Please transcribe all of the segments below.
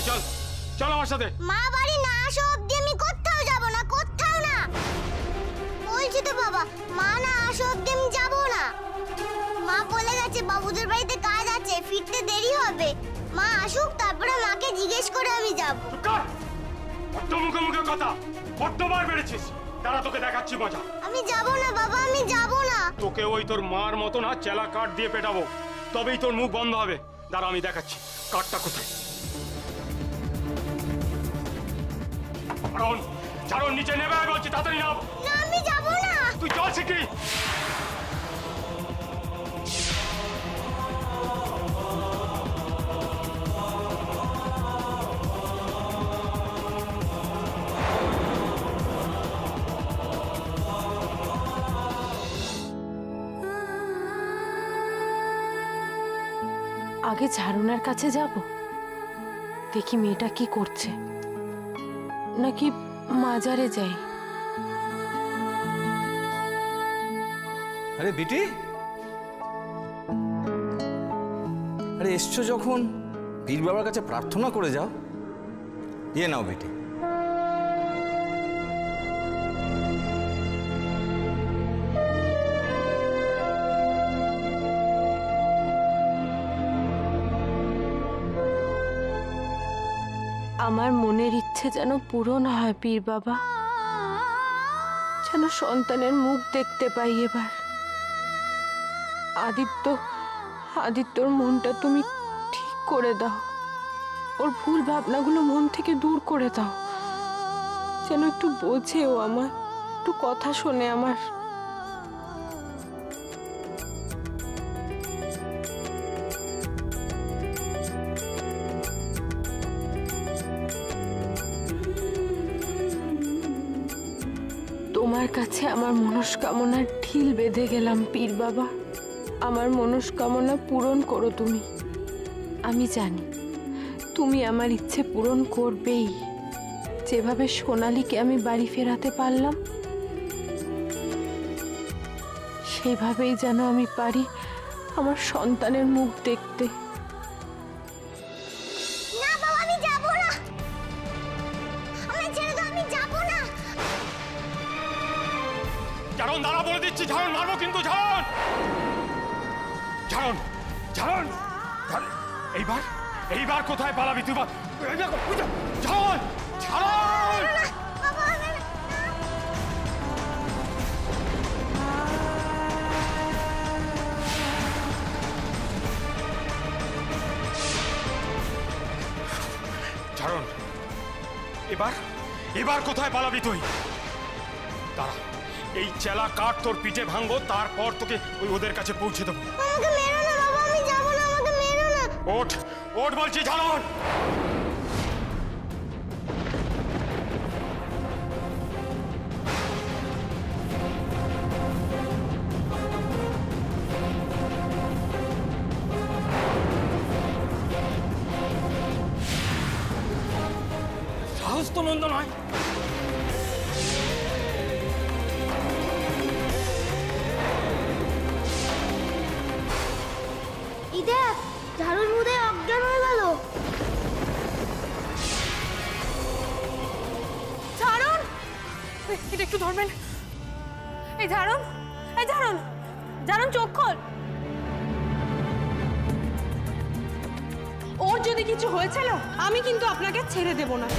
চল চল আমার সাথে। মা বাড়ি না আসা অবধি আমি কোথাও যাব না, কোথাও না। বলছি তো বাবা, মা না আসা অবধি আমি যাব না। মা বলে গেছে বাবুদের বাড়িতে কাজ আছে, ফিরতে দেরি হবে। মা আসুক, তারপরে মাকে জিজ্ঞেস করে আমি যাব। বড্ড মুখে মুখে কথা, বড্ডবার বেড়েছিস। দাঁড়া, তোকে দেখাচ্ছি মজা। আমি যাব না বাবা, আমি যাব না। তোকে ওই তোর মার মতো না চেলা কাঠ দিয়ে পেটাবো, তবেই তোর মুখ বন্ধ হবে। দাঁড়া, আমি দেখাচ্ছি কাঠটা কোথায়। ছাড়ুন, নিচে নেবে বলছি, তাড়াতাড়ি নাও। না, আমি যাব না। তুই চল শিগগিরি। আগে ঝাড়ুনার কাছে যাব, দেখি মেয়েটা কি করছে, নাকি মাজারে যাই। আরে বিটি, আরে এসছো যখন পীর বাবার কাছে প্রার্থনা করে যাও। দিয়ে নাও বিটি। আমার মনের ইচ্ছে যেন পূরণ হয় পীর বাবা, যেন সন্তানের মুখ দেখতে পাই এবার। আদিত্যর মনটা তুমি ঠিক করে দাও, ওর ভুল ভাবনাগুলো মন থেকে দূর করে দাও, যেন একটু বোঝে ও আমার, একটু কথা শোনে আমার। তোমার কাছে আমার মনস্কামনার ঢিল বেঁধে গেলাম পীর বাবা, আমার মনস্কামনা পূরণ করো তুমি। আমি জানি তুমি আমার ইচ্ছে পূরণ করবেই। যেভাবে সোনালীকে আমি বাড়ি ফেরাতে পারলাম, সেইভাবেই যেন আমি পারি আমার সন্তানের মুখ দেখতে। না বাবা, আমি যাব না। আমি ছেড়ে দাও, আমি যাব না। ঝাড়ন, দাঁড়া বলে দিচ্ছি, ঝাড়ন মারবো কিন্তু। ঝাড়ন, ঝাড়ন, ঝাড়ন। এইবার কোথায় পালাবি তুই? ঝাড়ন, ঝাড়ন। ঝাড়ন, এবার কোথায় পালাবি তুই? দাঁড়া, এই চেলা কাঠ তোর পিঠে ভাঙবো, তারপর তোকে ওদের কাছে পৌঁছে দেবো। আমাকে মেরো না বাবা, আমি যাব না, আমাকে মেরো না। ওঠ, ওঠ বলছি। ঝাড়ন, সাহস তো মন্দ নয়। দেখ, ঝাড়ুর মুদে অজ্ঞান হয়ে গেল। ঝাড়ন, এটা একটু ধরবেন। এই ঝাড়ন, এই ঝাড়ন, ঝাড়ন চোখ খোল। ওর যদি কিছু হয়েছে না, আমি কিন্তু আপনাকে ছেড়ে দেব না।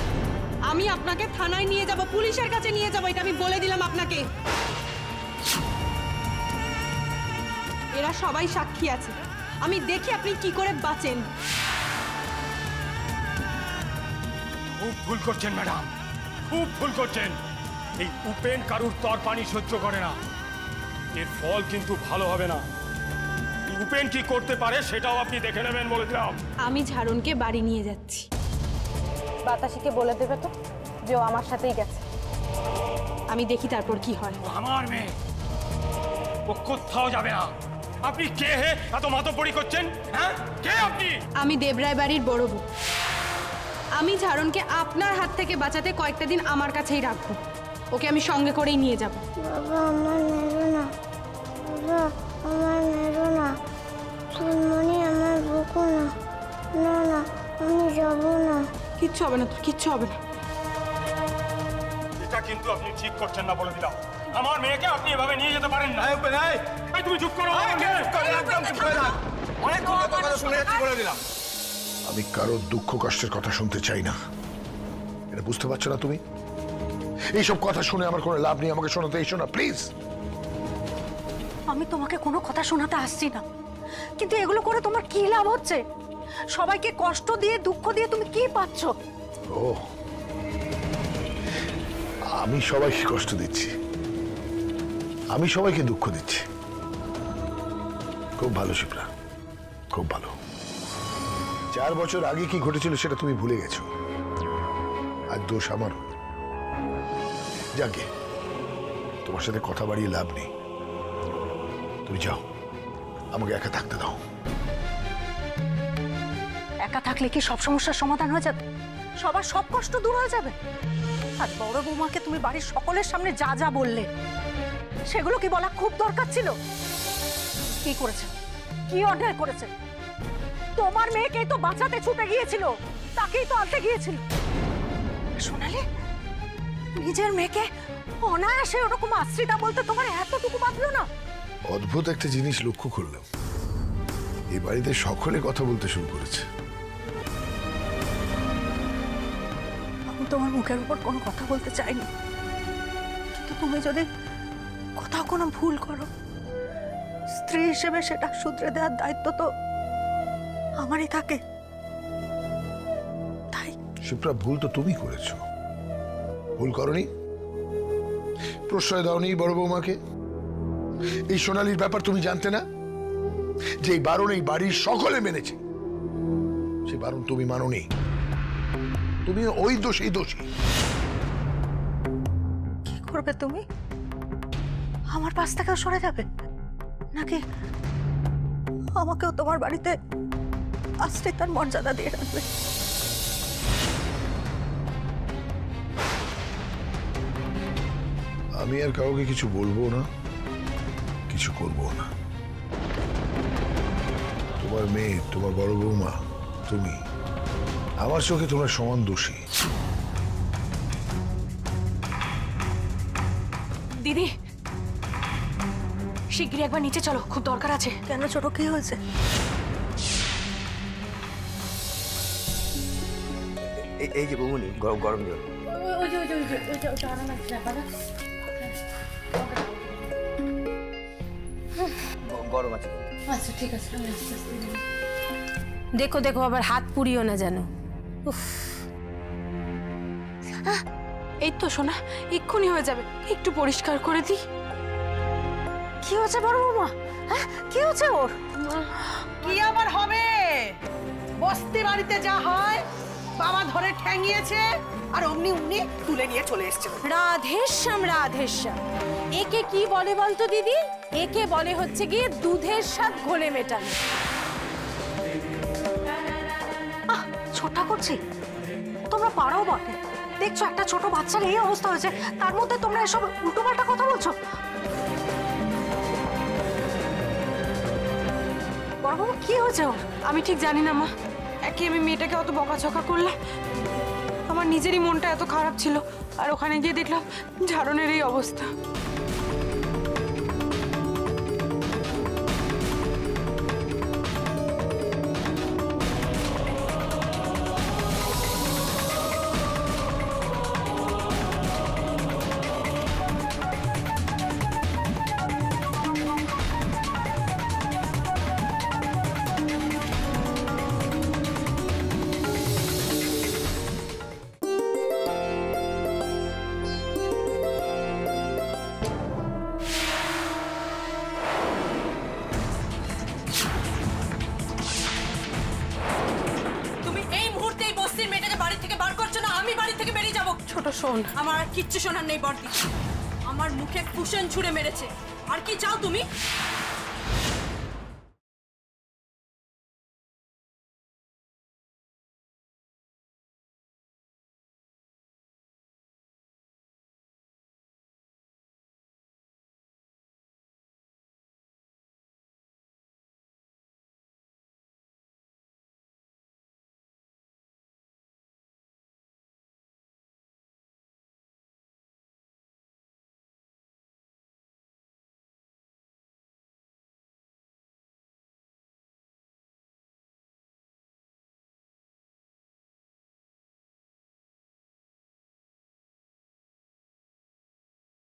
আমি আপনাকে থানায় নিয়ে যাব, পুলিশের কাছে নিয়ে যাব, এটা আমি বলে দিলাম আপনাকে। এরা সবাই সাক্ষী আছে, আমি দেখি আপনি কি করে বাঁচেন। খুব ভুল করছেন ম্যাডাম, খুব ভুল করছেন। এই উপেন কারুর তর পানি সহ্য করে না, এর ফল কিন্তু ভালো হবে না। উপেন কি করতে পারে সেটাও আপনি দেখে নেবেন বলে দিলাম। আমি ঝাড়নকে বাড়ি নিয়ে যাচ্ছি। বাতাসিকে বলে দেবে তো যে ও আমার সাথেই গেছে। আমি দেখি তারপর কি হয়। আমার মেয়ে, ও কোথাও যাবে না। আপনি কে হে এত মাতব্বরি করছেন? হ্যাঁ, কে আপনি? আমি দেবরায় বাড়ির বড় বউ। আমি ঝাড়নকে আপনার হাত থেকে বাঁচাতে কয়েকটা দিন আমার কাছেই রাখবো। ওকে আমি সঙ্গে করেই নিয়ে যাব। বাবা, আমার মেরো না। বাবা, আমার মেরো না। চুনমনি, আমার বকো না। না না, আমি যাব না। কি কিচ্ছু হবে না, তোর কিচ্ছু হবে না। এটা কিন্তু আপনি ঠিক করছেন না, বলে দিলাম। আমার মেয়েকে আপনি এভাবে নিয়ে যেতে পারেন না। এই তুমি চুপ করো। অনেক কথা শুনে যাচ্ছি, বলে দিলাম। আমি কারোর দুঃখ কষ্টের কথা শুনতে চাই না, এটা বুঝতে পারছো না তুমি? এইসব কথা শুনে আমার কোনো লাভ নেই, আমাকে শোনাতে এসো না প্লিজ। আমি তোমাকে কোনো কথা শোনাতে আসছি না, কিন্তু এগুলো করে তোমার কি লাভ হচ্ছে? সবাইকে কষ্ট দিয়ে দুঃখ দিয়ে তুমি কি পাচ্ছ? ও, আমি সবাইকে কষ্ট দিচ্ছি, আমি সবাইকে দুঃখ দিচ্ছি। খুব ভালো শিপ্রা, খুব ভালো। 4 বছর আগে কি ঘটেছিল সেটা তুমি ভুলে গেছো, আর দোষ আমার। যাকে তোমার সাথে কথা বাড়িয়ে লাভ নেই, তুমি যাও, আমাকে একা থাকতে দাও। একা থাকলে কি সব সমস্যার সমাধান হয়ে যাবে? সবার সব কষ্ট দূর হয়ে যাবে? আর বড় বৌমাকে তুমি বাড়ির সকলের সামনে যা যা বললে, সেগুলো কি বলা খুব দরকার ছিল? কি করেছে, কি অন্যায় করেছে? তোমার মেয়েকেই তো বাঁচাতে ছুটে গিয়েছিল, তাকেই তো আনতে গিয়েছিল। সোনালি, নিজের মেয়েকে অনায়াসে ওরকম আশ্রিতা বলতে তোমার এতটুকু বাঁধলো না? অদ্ভুত একটা জিনিস লক্ষ্য করলাম, এই বাড়িতে সকলে কথা বলতে শুরু করেছে। আমি তোমার মুখের উপর কোনো কথা বলতে চাইনি, কিন্তু তুমি যদি কোথাও কোনো ভুল করো, স্ত্রী হিসেবে সেটা শুধরে দেওয়ার দায়িত্ব তো আমারই থাকে। তাই শিপ্রা, ভুল তো তুমি করেছো, ভুল করনি? প্রশ্রয় দাওনি বড় বৌমাকে। এই সোনালির ব্যাপার তুমি জানতে না যে এই বারণ এই বাড়ির সকলে মেনেছে, সেই বারণ তুমি মানোনি। তুমি ওই দোষী। কি করবে তুমি? আমার পাশ থেকেও সরে যাবে নাকি আমাকেও তোমার বাড়িতে আশ্রিতার মর্যাদা দিয়ে রাখবে? আমি আর কাউকে কিছু বলবো না, কিছু করবো না। তোমার মেয়ে, তোমার বড় বৌমা, তুমি, আমার চোখে তোমরা সমান দোষী। দিদি, শিগগিরই একবার নিচে চলো, খুব দরকার আছে। কেন ছোট, কি হয়েছে? এই যে বৌমনি, গরম জল। গরম আছে। আচ্ছা ঠিক আছে, দেখো দেখো আবার হাত পুড়িও না যেন। এই তো সোনা, এক্ষুনি হয়ে যাবে, একটু পরিষ্কার করে দিই। কি হয়েছে বড় বৌমা? হ্যাঁ, কি হয়েছে ওর? কি আবার হবে? বস্তি বাড়িতে যা হয়, বাবা ধরে ঠ্যাঙিয়েছে আর অমনি তুলে নিয়ে চলে এসছে। রাধেশ্যাম রাধেশ্যাম, একে কি বলে বলতো দিদি? একে বলে হচ্ছে গিয়ে দুধের স্বাদ ঘোলে মেটানো। ছোটা করছি, তোমরা পারো বটে। দেখছো একটা ছোট বাচ্চার এই অবস্থা হয়েছে, তার মধ্যে তোমরা এসব উল্টোপাল্টা কথা বলছো। বড় বাবু, কি হয়েছে ওর? আমি ঠিক জানি না মা, একে আমি মেয়েটাকে অত বকাঝকা করলাম, আমার নিজেরই মনটা এত খারাপ ছিল, আর ওখানে গিয়ে দেখলাম ঝাড়নের এই অবস্থা। ছোট শোন, আমার আর কিচ্ছু শোনার নেই বর্দি। আমার মুখে কুশন ছুঁড়ে মেরেছে, আর কি চাও তুমি?